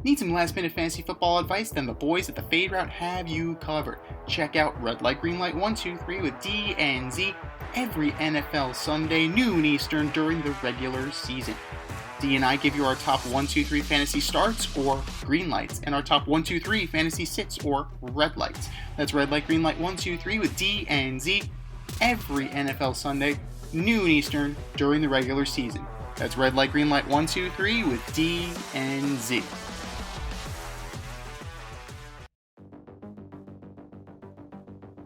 Need some last-minute fantasy football advice? Then the boys at the Fade Route have you covered. Check out Red Light, Green Light 123 with D and Z every NFL Sunday, noon Eastern during the regular season. D and I give you our top 1, 2, 3 fantasy starts or green lights, and our top 1, 2, 3 fantasy sits or red lights. That's Red Light, Green Light 123 with D and Z every NFL Sunday, noon Eastern during the regular season. That's Red Light, Green Light 123 with D and Z.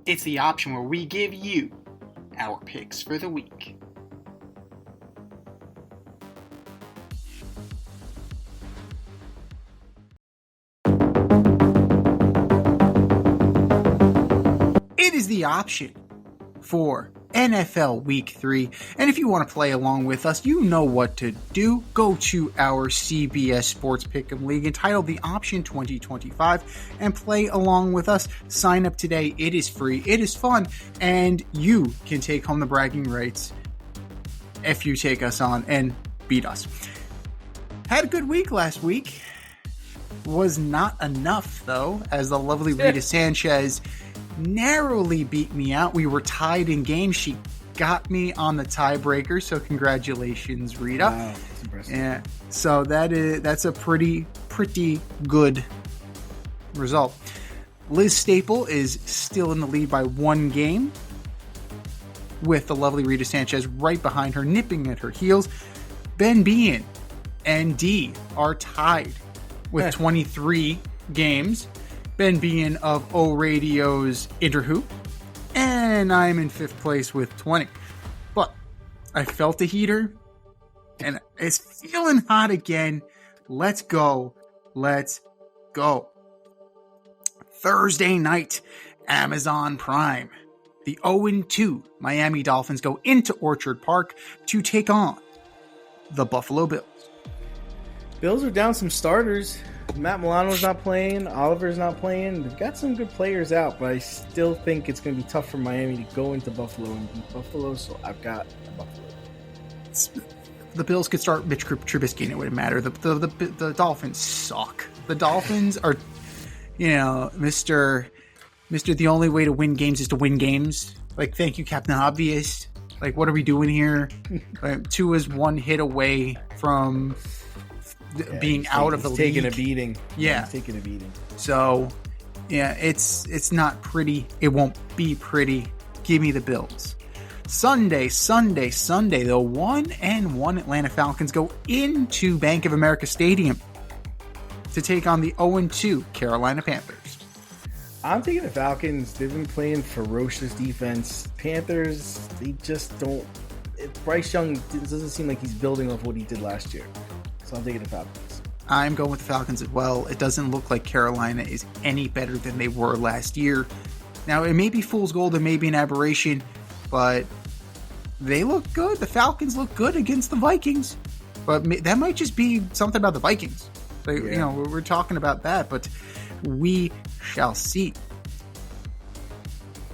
It's the option where we give you our picks for the week. It is the option for NFL Week 3. And if you want to play along with us, you know what to do. Go to our CBS Sports Pick'em League entitled The Option 2025 and play along with us. Sign up today. It is free. It is fun. And you can take home the bragging rights if you take us on and beat us. Had a good week last week. Was not enough, though, as the lovely Rita Sanchez narrowly beat me out. We were tied in games. She got me on the tiebreaker, so congratulations, Rita. Wow, that's impressive. Yeah, so that's a pretty good result. Liz Staple is still in the lead by one game, with the lovely Rita Sanchez right behind her, nipping at her heels. Ben Bean and D are tied with 23 games. Ben Bean of O Radio's Interhoop, and I'm in 5th place with 20. But I felt the heater, and it's feeling hot again. Let's go. Thursday night, Amazon Prime. The 0-2 Miami Dolphins go into Orchard Park to take on the Buffalo Bills. Bills are down some starters. Matt Milano's not playing. Oliver's not playing. They've got some good players out, but I still think it's going to be tough for Miami to go into Buffalo and beat Buffalo, so I've got Buffalo. The Bills could start Mitch Trubisky and it wouldn't matter. The Dolphins suck. The Dolphins are, Mr. The only way to win games is to win games. Like, thank you, Captain Obvious. Like, what are we doing here? Tua's one hit away from being out of the league. Taking a beating. Yeah. He's taking a beating. So, yeah, it's not pretty. It won't be pretty. Give me the Bills. Sunday, the 1-1 Atlanta Falcons go into Bank of America Stadium to take on the 0-2 Carolina Panthers. I'm thinking the Falcons. They've been playing ferocious defense. Panthers, they just don't. Bryce Young doesn't seem like he's building off what he did last year. So I'm taking the Falcons. I'm going with the Falcons as well. It doesn't look like Carolina is any better than they were last year. Now, it may be fool's gold, it may be an aberration, but they look good. The Falcons look good against the Vikings. But that might just be something about the Vikings. We're talking about that, but we shall see.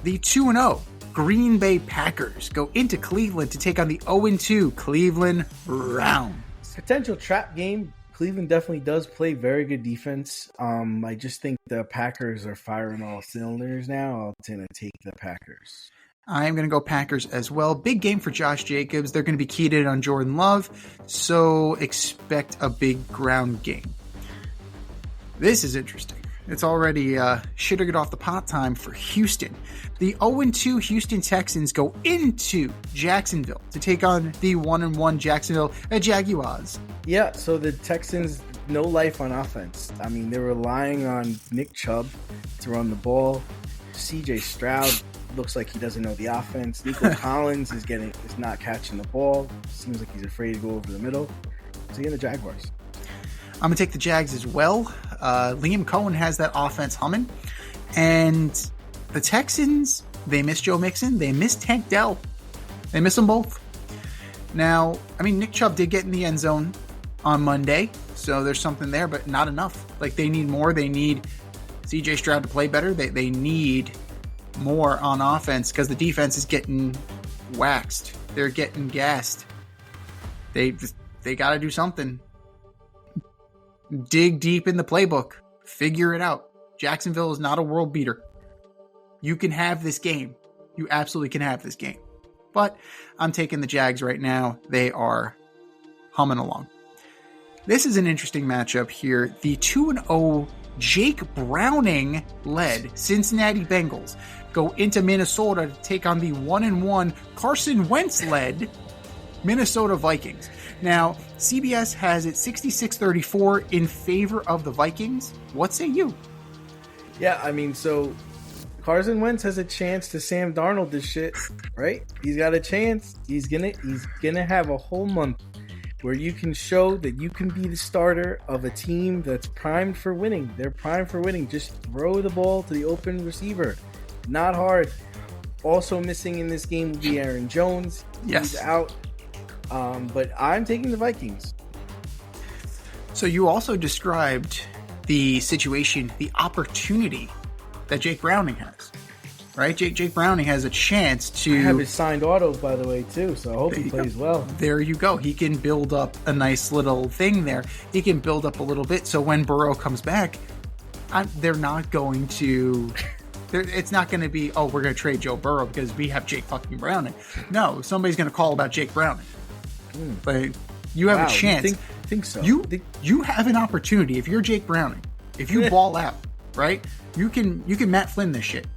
The 2-0 Green Bay Packers go into Cleveland to take on the 0-2 Cleveland Browns. Potential trap game. Cleveland definitely does play very good defense. I just think the Packers are firing all cylinders now. I'll tend to take the Packers. I'm going to go Packers as well. Big game for Josh Jacobs. They're going to be keyed in on Jordan Love, so expect a big ground game. This is interesting. It's already shit or get off the pot time for Houston. The 0-2 Houston Texans go into Jacksonville to take on the 1-1 Jacksonville Jaguars. Yeah, so the Texans, no life on offense. I mean, they're relying on Nick Chubb to run the ball. CJ Stroud looks like he doesn't know the offense. Nico Collins is not catching the ball. Seems like he's afraid to go over the middle. So again, the Jaguars. I'm going to take the Jags as well. Liam Cohen has that offense humming. And the Texans, they miss Joe Mixon. They miss Tank Dell. They miss them both. Now, I mean, Nick Chubb did get in the end zone on Monday. So there's something there, but not enough. Like, they need more. They need CJ Stroud to play better. They need more on offense because the defense is getting waxed. They're getting gassed. They got to do something. dig deep in the playbook. Figure it out. Jacksonville is not a world beater. You can have this game. You absolutely can have this game. But I'm taking the Jags right now. They are humming along. This is an interesting matchup here. The 2-0 Jake Browning-led Cincinnati Bengals go into Minnesota to take on the 1-1 Carson Wentz-led Minnesota Vikings. Now, CBS has it 66-34 in favor of the Vikings. What say you? Yeah, I mean, so Carson Wentz has a chance to Sam Darnold this shit, right? He's got a chance. He's gonna have a whole month where you can show that you can be the starter of a team that's primed for winning. They're primed for winning. Just throw the ball to the open receiver. Not hard. Also missing in this game will be Aaron Jones. Yes. He's out. But I'm taking the Vikings. So you also described the situation, the opportunity that Jake Browning has, right? Jake Browning has a chance to... I have his signed auto, by the way, too, so I hope he plays well. There you go. He can build up a nice little thing there. He can build up a little bit, so when Burrow comes back, they're not going to... It's not going to be, oh, we're going to trade Joe Burrow because we have Jake fucking Browning. No, somebody's going to call about Jake Browning. But you have a chance. You think so? You have an opportunity. If you're Jake Browning, if you ball out, right? You can Matt Flynn this shit,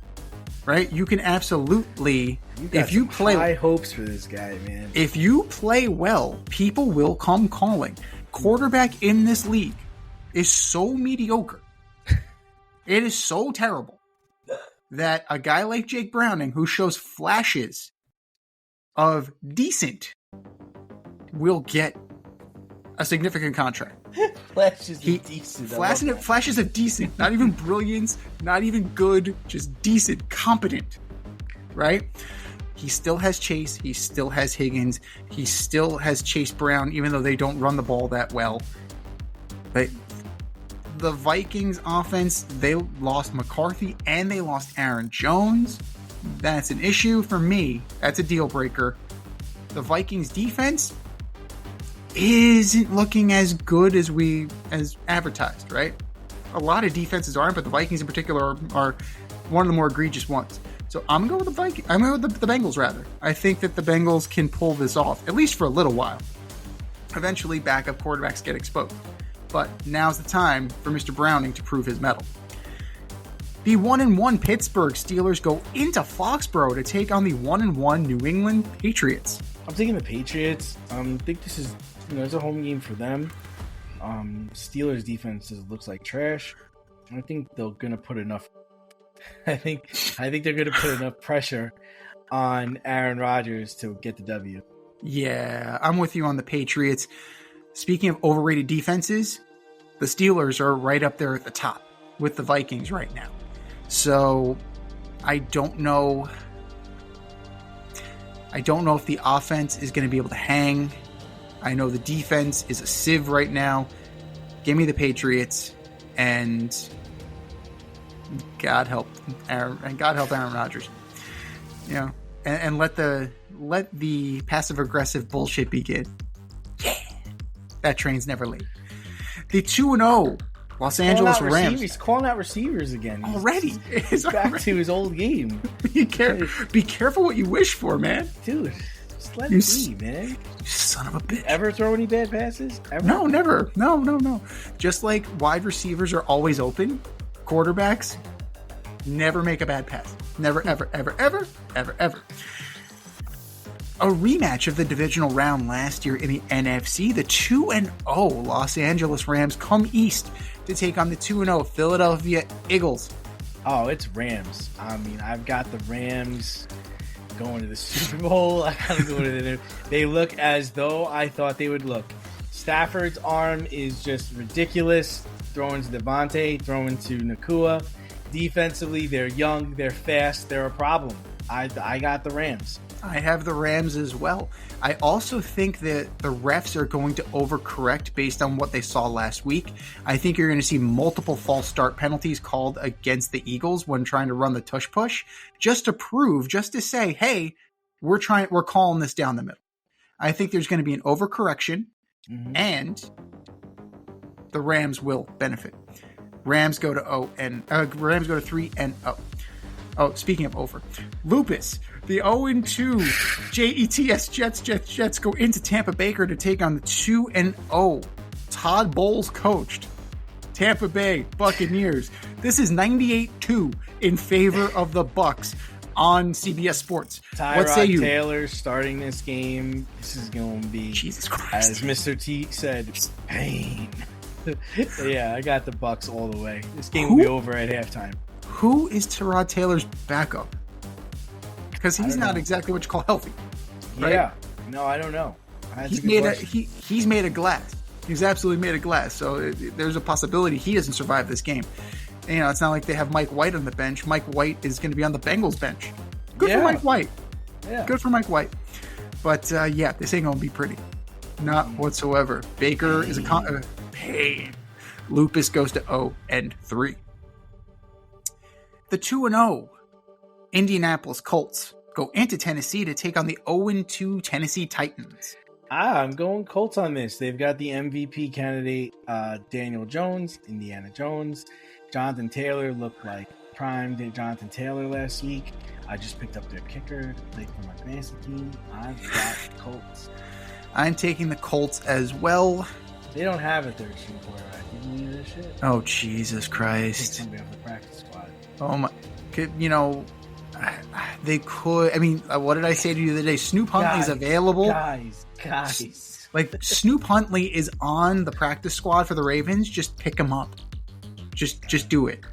right? You can absolutely. If you play, high hopes for this guy, man. If you play well, people will come calling. Quarterback in this league is so mediocre. It is so terrible that a guy like Jake Browning, who shows flashes of decent, will get a significant contract. Flashes of decent. Not even brilliance, not even good, just decent, competent. Right? He still has Chase. He still has Higgins. He still has Chase Brown, even though they don't run the ball that well. But the Vikings offense, they lost McCarthy and they lost Aaron Jones. That's an issue for me. That's a deal breaker. The Vikings defense isn't looking as good as advertised, right? A lot of defenses aren't, but the Vikings in particular are one of the more egregious ones. So I'm going with the Bengals rather. I think that the Bengals can pull this off, at least for a little while. Eventually, backup quarterbacks get exposed. But now's the time for Mr. Browning to prove his mettle. The 1-1 Pittsburgh Steelers go into Foxborough to take on the 1-1 New England Patriots. I'm taking the Patriots. I think this is, it's a home game for them. Steelers defense looks like trash. I think they're gonna put enough. I think they're gonna put enough pressure on Aaron Rodgers to get the W. Yeah, I'm with you on the Patriots. Speaking of overrated defenses, the Steelers are right up there at the top with the Vikings right now. So I don't know if the offense is going to be able to hang. I know the defense is a sieve right now. Give me the Patriots, and God help Aaron Rodgers. And let the passive aggressive bullshit begin. Yeah, that train's never late. The 2-0 Los Angeles Rams. He's calling out receivers again. Already. He's back to his old game. Be careful what you wish for, man. Dude, just let it be, man. You son of a bitch. Ever throw any bad passes? Ever? No, never. No. Just like wide receivers are always open, quarterbacks never make a bad pass. Never, ever, ever, ever, ever, ever. A rematch of the divisional round last year in the NFC. The 2-0 Los Angeles Rams come east to take on the 2-0 Philadelphia Eagles. Oh, it's Rams. I mean, I've got the Rams going to the Super Bowl. I gotta go to the. They look as though I thought they would look. Stafford's arm is just ridiculous. Throwing to Devontae, throwing to ncaa. Defensively, they're young, they're fast, they're a problem. I got the Rams. I have the Rams as well. I also think that the refs are going to overcorrect based on what they saw last week. I think you're going to see multiple false start penalties called against the Eagles when trying to run the tush push, just to say, hey, we're calling this down the middle. I think there's going to be an overcorrection, and the Rams will benefit. Rams go to 3-0. Oh, speaking of over, Lupus, the 0-2 Jets go into Tampa Baker to take on the 2-0 Todd Bowles coached Tampa Bay Buccaneers. This is 98-2 in favor of the Bucs on CBS Sports. What say you? Taylor starting this game. This is going to be, Jesus Christ, as Mr. T said, pain. Yeah, I got the Bucs all the way. This game will be over at halftime. Who is Tyrod Taylor's backup? Because he's not exactly what you call healthy. Right? Yeah. No, I don't know. He's made of glass. He's absolutely made of glass. So there's a possibility he doesn't survive this game. And, it's not like they have Mike White on the bench. Mike White is going to be on the Bengals bench. Good for Mike White. Yeah. Good for Mike White. But, this ain't going to be pretty. Not whatsoever. Baker is a pain. Lupus goes to 0-3. The 2-0 Indianapolis Colts go into Tennessee to take on the 0-2 Tennessee Titans. I'm going Colts on this. They've got the MVP candidate, Daniel Jones, Indiana Jones. Jonathan Taylor looked like prime Jonathan Taylor last week. I just picked up their kicker to play for my fantasy team. I've got Colts. I'm taking the Colts as well. They don't have a third string quarterback. You believe this shit? Oh, Jesus Christ. Take somebody off the practice squad. Oh, my. They could. I mean, what did I say to you the other day? Snoop Huntley's available. Guys. Like, Snoop Huntley is on the practice squad for the Ravens. Just pick him up. Just do it.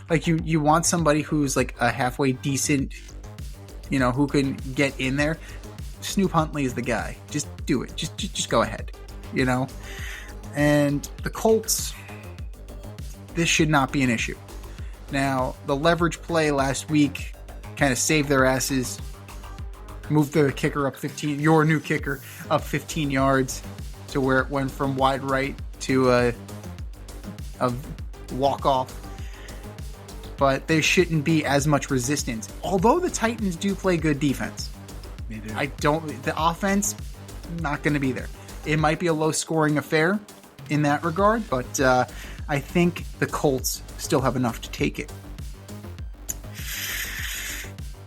Like, you want somebody who's like a halfway decent, who can get in there. Snoop Huntley is the guy. Just do it. Just go ahead. And the Colts, this should not be an issue. Now, the leverage play last week kind of saved their asses. Moved the kicker up 15, your new kicker, up 15 yards to where it went from wide right to a walk-off. But there shouldn't be as much resistance. Although the Titans do play good defense. They do. The offense, not going to be there. It might be a low-scoring affair in that regard, but I think the Colts still have enough to take it.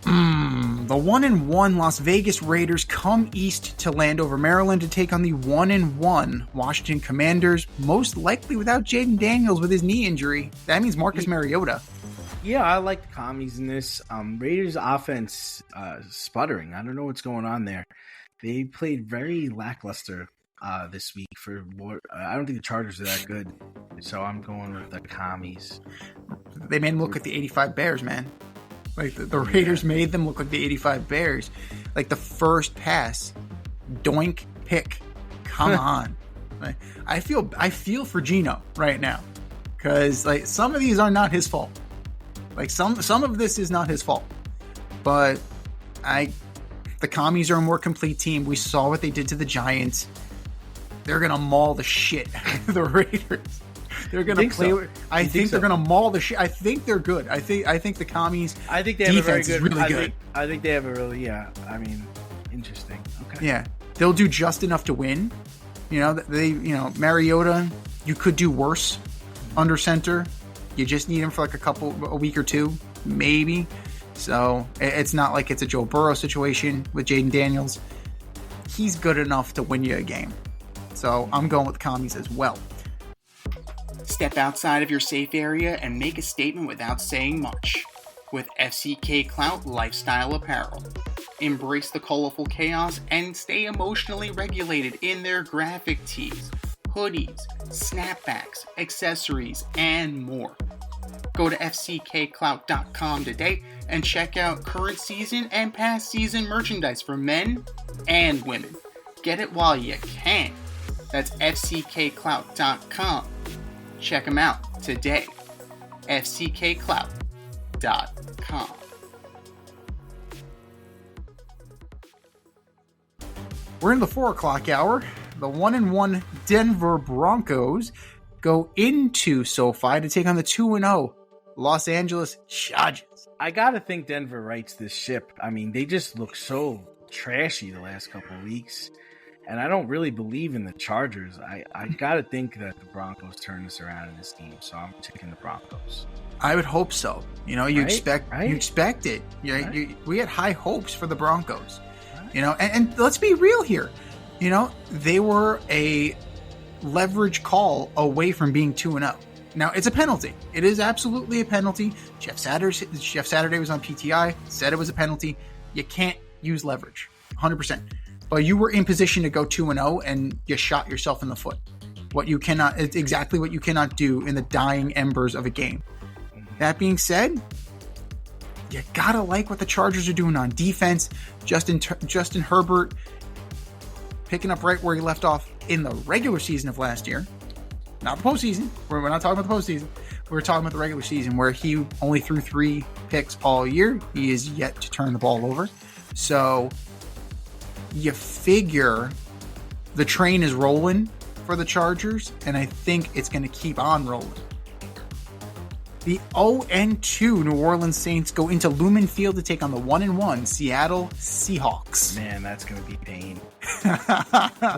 The 1-1 Las Vegas Raiders come east to Landover, Maryland to take on the 1-1 Washington Commanders, most likely without Jaden Daniels with his knee injury. That means Marcus Mariota. Yeah, I like the commies in this. Raiders offense sputtering. I don't know what's going on there. They played very lackluster this week. I don't think the Chargers are that good, so I'm going with the commies. They made them look like the 85 Bears, man. Like the Raiders made them look like the 85 Bears. Like the first pass, doink, pick. Come on. Like, I feel for Gino right now because like some of these are not his fault. Like some of this is not his fault. But the commies are a more complete team. We saw what they did to the Giants. They're gonna maul the shit out of the Raiders. They're gonna play. So? I think they're gonna maul the shit. I think they're good. I think the commies. I think they have a very good. Really good. I think they have a really interesting. Okay. Yeah, they'll do just enough to win. Mariota. You could do worse under center. You just need him for like a week or two, maybe. So it's not like it's a Joe Burrow situation with Jaden Daniels. He's good enough to win you a game. So I'm going with the commies as well. Step outside of your safe area and make a statement without saying much with FCK Clout Lifestyle Apparel. Embrace the colorful chaos and stay emotionally regulated in their graphic tees, hoodies, snapbacks, accessories, and more. Go to fckclout.com today and check out current season and past season merchandise for men and women. Get it while you can. That's fckclout.com. Check them out today. fckclout.com. We're in the 4 o'clock hour. The 1-1 Denver Broncos go into SoFi to take on the 2-0 Los Angeles Chargers. I gotta think Denver rights this ship. I mean, they just look so trashy the last couple of weeks. And I don't really believe in the Chargers. I got to think that the Broncos turn this around in this team. So I'm taking the Broncos. I would hope so. You know, you expect it. Right. We had high hopes for the Broncos. Right. You know, and let's be real here. You know, they were a leverage call away from being 2-0. Now, it's a penalty. It is absolutely a penalty. Jeff Saturday was on PTI, said it was a penalty. You can't use leverage, 100%. But you were in position to go 2-0, and you shot yourself in the foot. It's exactly what you cannot do in the dying embers of a game. That being said, you gotta like what the Chargers are doing on defense. Justin Herbert picking up right where he left off in the regular season of last year. Not the postseason. We're not talking about the postseason. We're talking about the regular season where he only threw 3 picks all year. He is yet to turn the ball over. So you figure the train is rolling for the Chargers, and I think it's going to keep on rolling. The 0-2 New Orleans Saints go into Lumen Field to take on the 1-1 Seattle Seahawks. Man, that's going to be pain.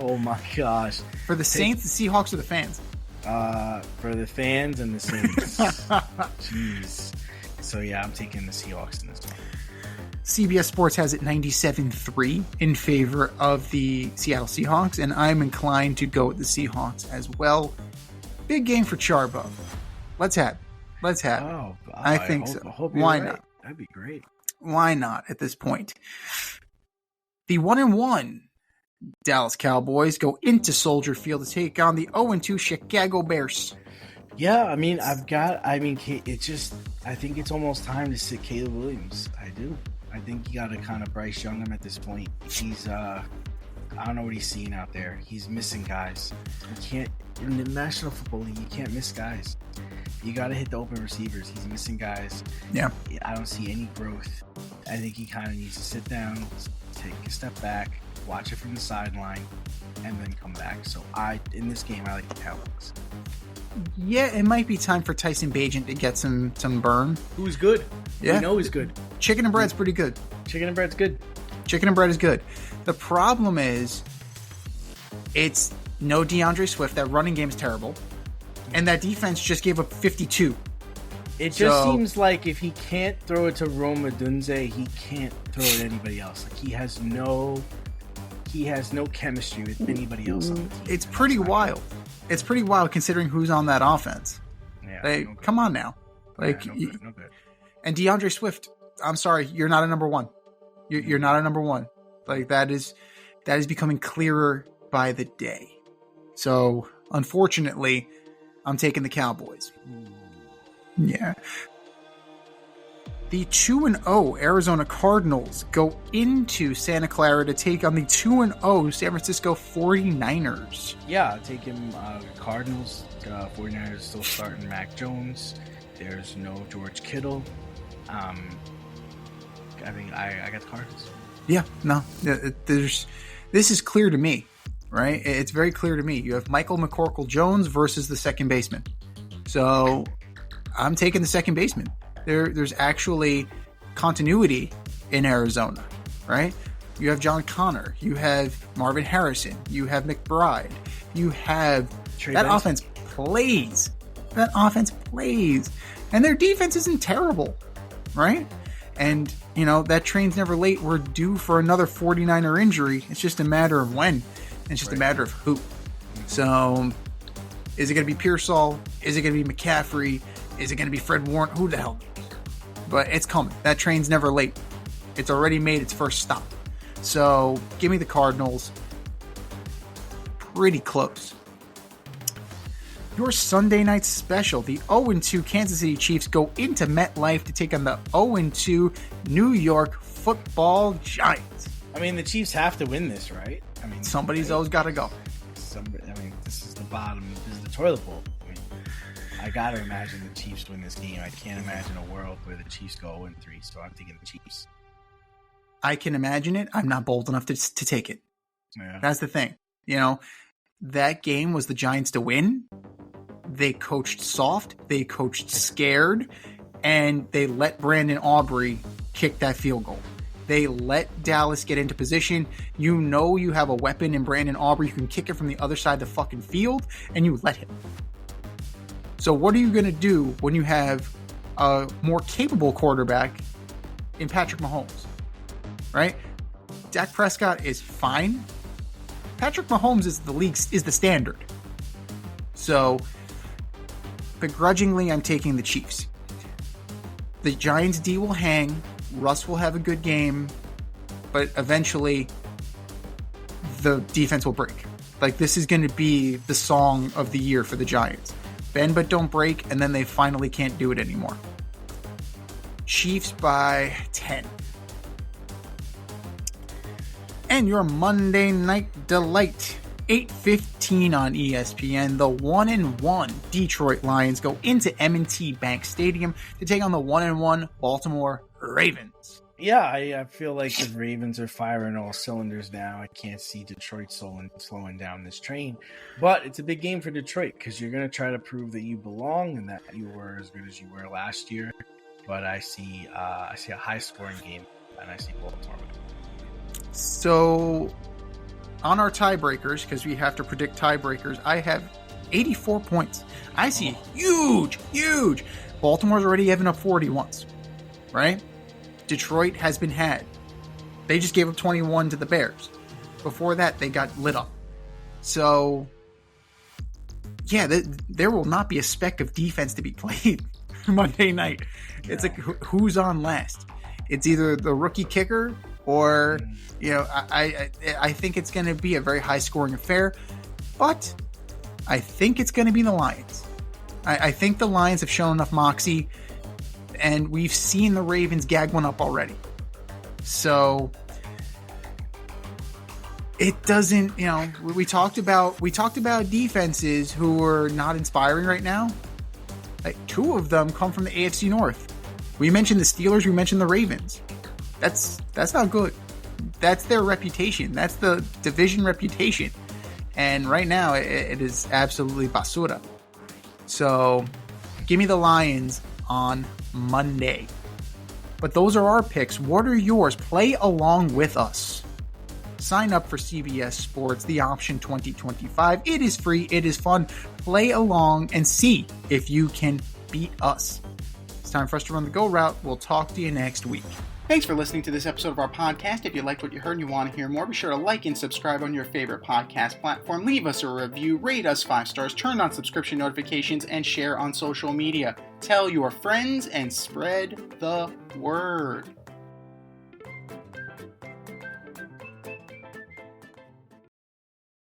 Oh my gosh. For the Saints, the Seahawks, or the fans? For the fans and the Saints. Jeez. So yeah, I'm taking the Seahawks in this one. CBS Sports has it 97-3 in favor of the Seattle Seahawks, and I'm inclined to go with the Seahawks as well. Big game for Charbo. Let's have it. Oh, I think so. Why not? That'd be great. Why not at this point? The 1-1 Dallas Cowboys go into Soldier Field to take on the 0-2 Chicago Bears. Yeah, I think it's almost time to sit Caleb Williams. I do. I think you got to kind of Bryce Young him at this point. He's, I don't know what he's seeing out there. He's missing guys. You can't, in the National Football League, you can't miss guys. You got to hit the open receivers. He's missing guys. Yeah. I don't see any growth. I think he kind of needs to sit down, take a step back, watch it from the sideline, and then come back. So in this game, I like the Cowboys. Yeah, it might be time for Tyson Bagent to get some burn. Who's good? Yeah. We know he's good. Chicken and bread's pretty good. Chicken and bread's good. Chicken and bread is good. The problem is, it's no DeAndre Swift. That running game is terrible. And that defense just gave up 52. It just seems like if he can't throw it to Rome Odunze, he can't throw it to anybody else. Like he has no chemistry with anybody else on the team. It's pretty wild. It's pretty wild considering who's on that offense. Yeah, like, come on now. Like, no good. And DeAndre Swift, I'm sorry, you're not a number one. You're not a number one. Like that is becoming clearer by the day. So unfortunately, I'm taking the Cowboys. Yeah. The 2-0 Arizona Cardinals go into Santa Clara to take on the 2-0 San Francisco 49ers. Yeah, taking Cardinals. 49ers still starting Mac Jones. There's no George Kittle. I got the Cardinals. Yeah, no. This is clear to me, right? It's very clear to me. You have Michael McCorkle-Jones versus the second baseman. So I'm taking the second baseman. There's actually continuity in Arizona, right? You have John Connor. You have Marvin Harrison. You have McBride. You have that offense plays. That offense plays. And their defense isn't terrible, right? And, that train's never late. We're due for another 49er injury. It's just a matter of when. It's just a matter of who. So, is it going to be Pearsall? Is it going to be McCaffrey? Is it going to be Fred Warner? Who the hell? But it's coming. That train's never late. It's already made its first stop. So, give me the Cardinals. Pretty close. Your Sunday night special, the 0-2 Kansas City Chiefs go into MetLife to take on the 0-2 New York Football Giants. The Chiefs have to win this, right? Somebody's always got to go. This is the bottom. This is the toilet bowl. I got to imagine the Chiefs win this game. I can't imagine a world where the Chiefs go 0-3, so I'm taking the Chiefs. I can imagine it. I'm not bold enough to take it. Yeah. That's the thing. That game was the Giants to win. They coached soft. They coached scared. And they let Brandon Aubrey kick that field goal. They let Dallas get into position. You know you have a weapon in Brandon Aubrey. You can kick it from the other side of the fucking field, and you let him. So what are you going to do when you have a more capable quarterback in Patrick Mahomes? Right? Dak Prescott is fine. Patrick Mahomes is the standard. So begrudgingly, I'm taking the Chiefs. The Giants' D will hang. Russ will have a good game, but eventually the defense will break. Like, this is going to be the song of the year for the Giants. Bend but don't break, and then they finally can't do it anymore. Chiefs by 10. And your Monday Night Delight, 8:15 on ESPN. The 1-1 Detroit Lions go into M&T Bank Stadium to take on the 1-1 Baltimore Ravens. Yeah, I feel like the Ravens are firing all cylinders now. I can't see Detroit slowing down this train. But it's a big game for Detroit because you're going to try to prove that you belong and that you were as good as you were last year. But I see a high-scoring game, and I see Baltimore winning. So, on our tiebreakers, because we have to predict tiebreakers, I have 84 points. I see huge. Baltimore's already given up 40 once, right? Detroit has been had. They just gave up 21 to the Bears. Before that, they got lit up. So, yeah, there will not be a speck of defense to be played Monday night. It's like, who's on last? It's either the rookie kicker or, I think it's going to be a very high-scoring affair. But I think it's going to be the Lions. I think the Lions have shown enough moxie, and we've seen the Ravens gag one up already. So it doesn't, we talked about defenses who are not inspiring right now. Like, two of them come from the AFC North. We mentioned the Steelers, we mentioned the Ravens. That's not good. That's their reputation. That's the division reputation. And right now, it is absolutely basura. So, give me the Lions on Monday. But those are our picks. What are yours? Play along with us. Sign up for CBS Sports, the Option 2025. It is free. It is fun. Play along and see if you can beat us. It's time for us to run the go route. We'll talk to you next week. Thanks for listening to this episode of our podcast. If you liked what you heard and you want to hear more, be sure to like and subscribe on your favorite podcast platform. Leave us a review, rate us 5 stars, turn on subscription notifications, and share on social media. Tell your friends and spread the word.